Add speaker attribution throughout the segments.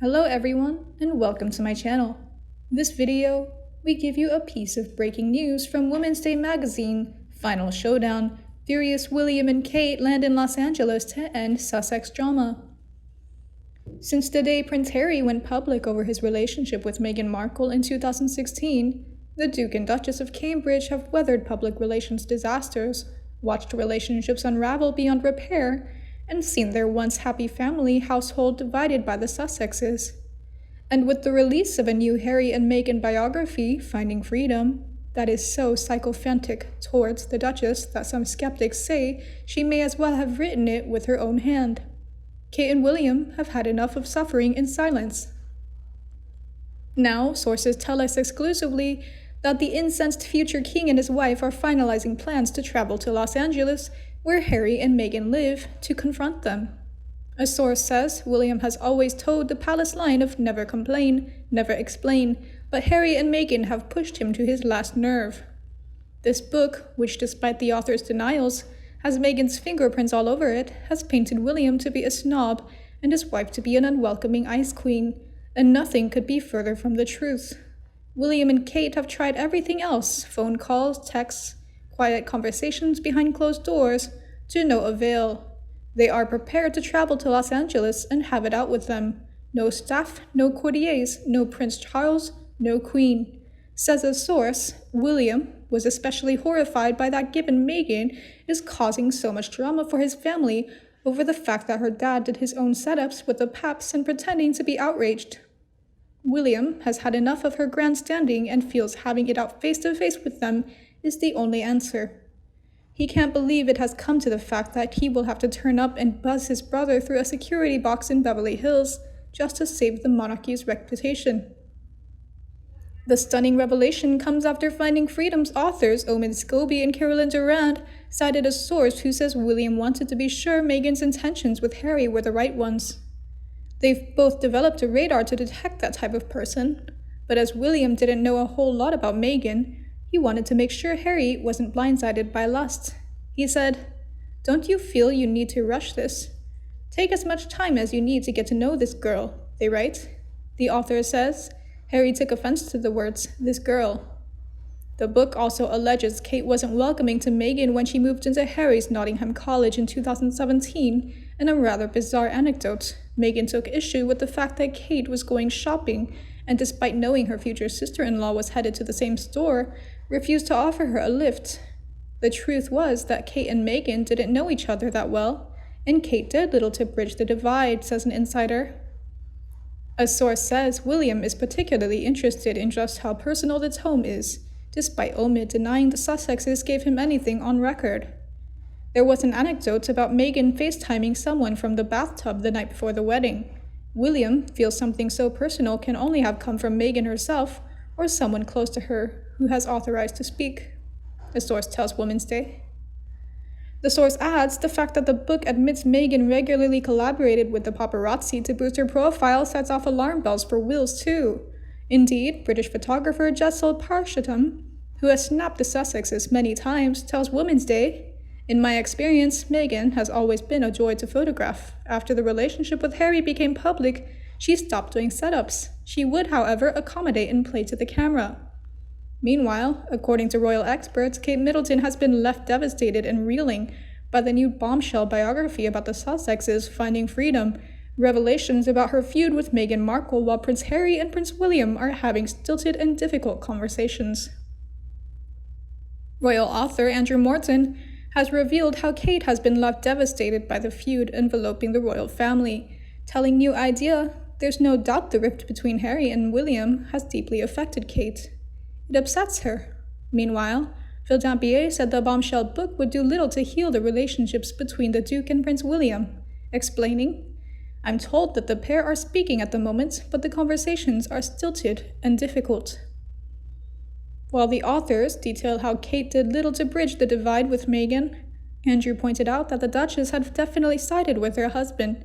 Speaker 1: Hello everyone, and welcome to my channel. This video, we give you a piece of breaking news from Women's Day magazine, Final Showdown. Furious William and Kate land in Los Angeles to end Sussex drama. Since the day Prince Harry went public over his relationship with Meghan Markle in 2016, the Duke and Duchess of Cambridge have weathered public relations disasters, watched relationships unravel beyond repair, and seen their once happy family household divided by the Sussexes. And with the release of a new Harry and Meghan biography, Finding Freedom, that is so sycophantic towards the Duchess that some skeptics say she may as well have written it with her own hand. Kate and William have had enough of suffering in silence. Now, sources tell us exclusively that the incensed future king and his wife are finalizing plans to travel to Los Angeles, where Harry and Meghan live, to confront them. A source says William has always toed the palace line of never complain, never explain, but Harry and Meghan have pushed him to his last nerve. This book, which despite the author's denials, has Meghan's fingerprints all over it, has painted William to be a snob and his wife to be an unwelcoming ice queen, and nothing could be further from the truth. William and Kate have tried everything else, phone calls, texts, quiet conversations behind closed doors, to no avail. They are prepared to travel to Los Angeles and have it out with them. No staff, no courtiers, no Prince Charles, no Queen. Says a source, William was especially horrified by that given Meghan is causing so much drama for his family over the fact that her dad did his own setups with the paps and pretending to be outraged. William has had enough of her grandstanding and feels having it out face to face with them is the only answer. He can't believe it has come to the fact that he will have to turn up and buzz his brother through a security box in Beverly Hills just to save the monarchy's reputation. The stunning revelation comes after Finding Freedom's authors Omid Scobie and Carolyn Durand cited a source who says William wanted to be sure Meghan's intentions with Harry were the right ones. They've both developed a radar to detect that type of person, but as William didn't know a whole lot about Meghan, he wanted to make sure Harry wasn't blindsided by lust. He said, "Don't you feel you need to rush this? Take as much time as you need to get to know this girl," they write. The author says Harry took offense to the words, "this girl." The book also alleges Kate wasn't welcoming to Meghan when she moved into Harry's Nottingham College in 2017, and a rather bizarre anecdote. Meghan took issue with the fact that Kate was going shopping, and despite knowing her future sister-in-law was headed to the same store, refused to offer her a lift. The truth was that Kate and Meghan didn't know each other that well, and Kate did little to bridge the divide, says an insider. A source says William is particularly interested in just how personal the tome is, despite Omid denying the Sussexes gave him anything on record. There was an anecdote about Meghan FaceTiming someone from the bathtub the night before the wedding. William feels something so personal can only have come from Meghan herself or someone close to her who has authorized to speak, the source tells Women's Day. The source adds the fact that the book admits Meghan regularly collaborated with the paparazzi to boost her profile sets off alarm bells for Wills too. Indeed, British photographer Jessel Parshatam, who has snapped the Sussexes many times, tells Women's Day, "In my experience, Meghan has always been a joy to photograph. After the relationship with Harry became public, she stopped doing setups. She would, however, accommodate and play to the camera." Meanwhile, according to royal experts, Kate Middleton has been left devastated and reeling by the new bombshell biography about the Sussexes, Finding Freedom, revelations about her feud with Meghan Markle while Prince Harry and Prince William are having stilted and difficult conversations. Royal author Andrew Morton has revealed how Kate has been left devastated by the feud enveloping the royal family, telling New Idea, "There's no doubt the rift between Harry and William has deeply affected Kate. It upsets her." Meanwhile, Phil Dampier said the bombshell book would do little to heal the relationships between the Duke and Prince William, explaining, "I'm told that the pair are speaking at the moment, but the conversations are stilted and difficult." While the authors detail how Kate did little to bridge the divide with Meghan, Andrew pointed out that the Duchess had definitely sided with her husband.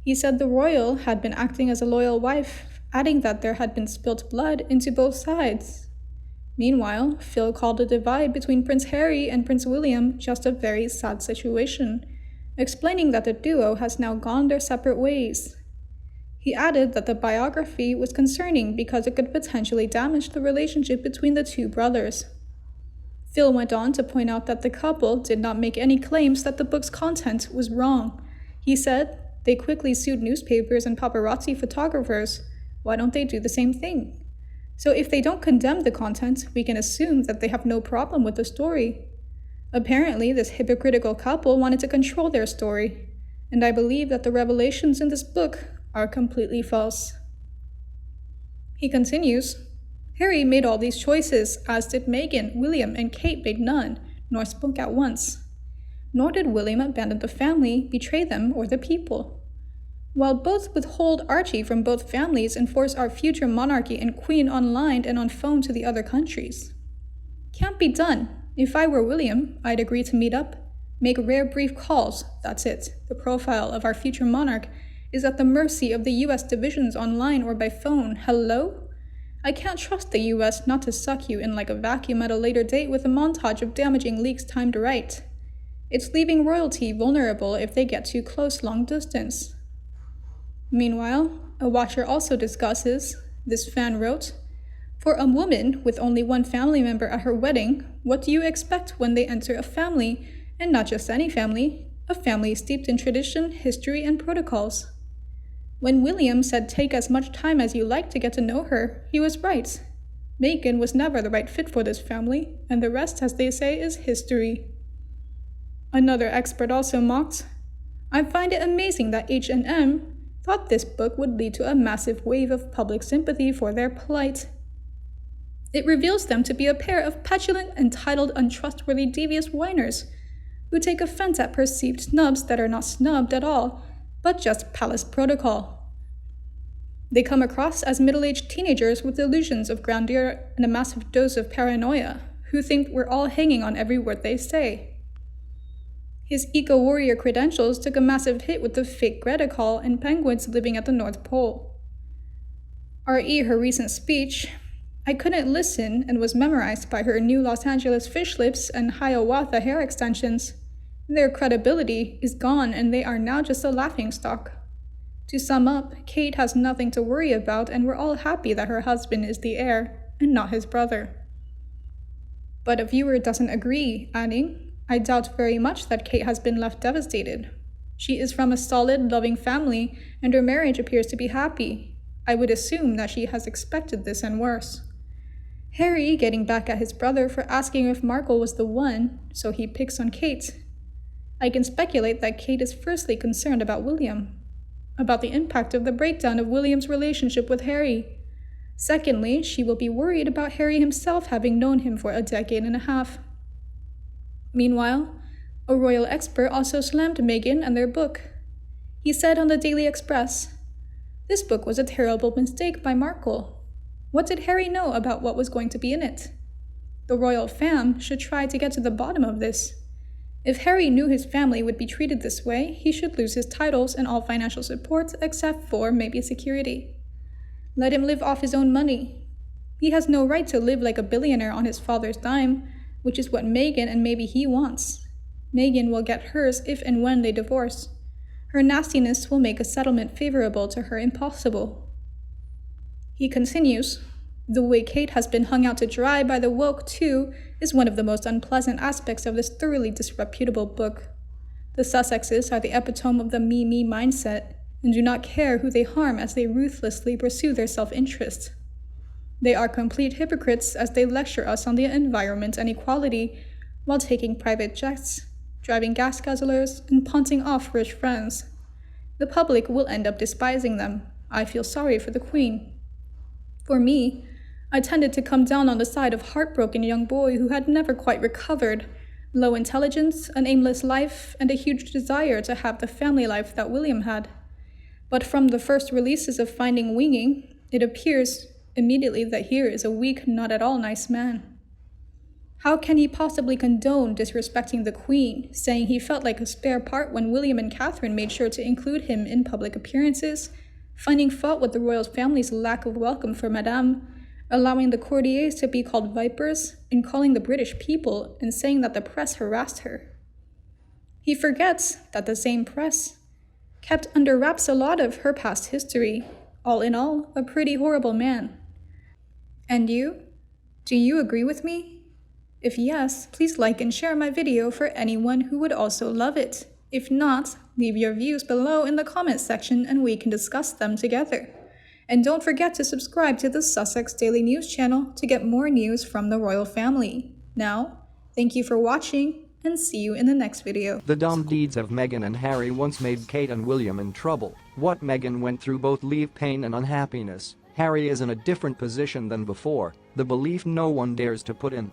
Speaker 1: He said the royal had been acting as a loyal wife, adding that there had been spilt blood into both sides. Meanwhile, Phil called the divide between Prince Harry and Prince William just a very sad situation, explaining that the duo has now gone their separate ways. He added that the biography was concerning because it could potentially damage the relationship between the two brothers. Phil went on to point out that the couple did not make any claims that the book's content was wrong. He said, "They quickly sued newspapers and paparazzi photographers. Why don't they do the same thing? So if they don't condemn the content, we can assume that they have no problem with the story. Apparently, this hypocritical couple wanted to control their story, and I believe that the revelations in this book are completely false." He continues, "Harry made all these choices, as did Meghan. William and Kate made none, nor spoke at once. Nor did William abandon the family, betray them, or the people. While both withhold Archie from both families and force our future monarchy and queen online and on phone to the other countries. Can't be done. If I were William, I'd agree to meet up, make rare brief calls, that's it. The profile of our future monarch is at the mercy of the US divisions online or by phone. Hello? I can't trust the US not to suck you in like a vacuum at a later date with a montage of damaging leaks timed right. It's leaving royalty vulnerable if they get too close long distance." Meanwhile, a watcher also discusses, this fan wrote, "For a woman with only one family member at her wedding, what do you expect when they enter a family, and not just any family, a family steeped in tradition, history, and protocols? When William said take as much time as you like to get to know her, he was right. Meghan was never the right fit for this family, and the rest, as they say, is history." Another expert also mocked, "I find it amazing that H&M thought this book would lead to a massive wave of public sympathy for their plight. It reveals them to be a pair of petulant, entitled, untrustworthy, devious whiners who take offense at perceived snubs that are not snubbed at all, but just palace protocol. They come across as middle-aged teenagers with delusions of grandeur and a massive dose of paranoia, who think we're all hanging on every word they say." His eco-warrior credentials took a massive hit with the fake Greta call and penguins living at the North Pole. R.E. her recent speech, "I couldn't listen," and was memorized by her new Los Angeles fish lips and Hiawatha hair extensions. Their credibility is gone and they are now just a laughingstock. To sum up, Kate has nothing to worry about and we're all happy that her husband is the heir and not his brother. But a viewer doesn't agree, adding, "I doubt very much that Kate has been left devastated. She is from a solid, loving family, and her marriage appears to be happy. I would assume that she has expected this and worse. Harry getting back at his brother for asking if Markle was the one, so he picks on Kate. I can speculate that Kate is firstly concerned about William, about the impact of the breakdown of William's relationship with Harry. Secondly, she will be worried about Harry himself having known him for a decade and a half." Meanwhile, a royal expert also slammed Meghan and their book. He said on the Daily Express, "This book was a terrible mistake by Markle. What did Harry know about what was going to be in it? The royal fam should try to get to the bottom of this. If Harry knew his family would be treated this way, he should lose his titles and all financial support except for maybe security. Let him live off his own money. He has no right to live like a billionaire on his father's dime, which is what Meghan and maybe he wants. Meghan will get hers if and when they divorce. Her nastiness will make a settlement favorable to her impossible." He continues, "The way Kate has been hung out to dry by the woke, too, is one of the most unpleasant aspects of this thoroughly disreputable book. The Sussexes are the epitome of the me mindset, and do not care who they harm as they ruthlessly pursue their self-interest. They are complete hypocrites as they lecture us on the environment and equality while taking private jets, driving gas guzzlers, and punting off rich friends. The public will end up despising them. I feel sorry for the Queen. For me, I tended to come down on the side of heartbroken young boy who had never quite recovered, low intelligence, an aimless life, and a huge desire to have the family life that William had. But from the first releases of Finding Winging, it appears immediately that here is a weak, not at all nice man. How can he possibly condone disrespecting the Queen, saying he felt like a spare part when William and Catherine made sure to include him in public appearances, finding fault with the royal family's lack of welcome for Madame, allowing the courtiers to be called vipers, and calling the British people and saying that the press harassed her? He forgets that the same press kept under wraps a lot of her past history, All in all, a pretty horrible man. And you? Do you agree with me? If yes, please like and share my video for anyone who would also love it. If not, leave your views below in the comments section and we can discuss them together. And don't forget to subscribe to the Sussex Daily News channel to get more news from the royal family. Now, thank you for watching and see you in the next video.
Speaker 2: The dumb deeds of Meghan and Harry once made Kate and William in trouble. What Meghan went through both leave pain and unhappiness. Harry is in a different position than before, the belief no one dares to put in.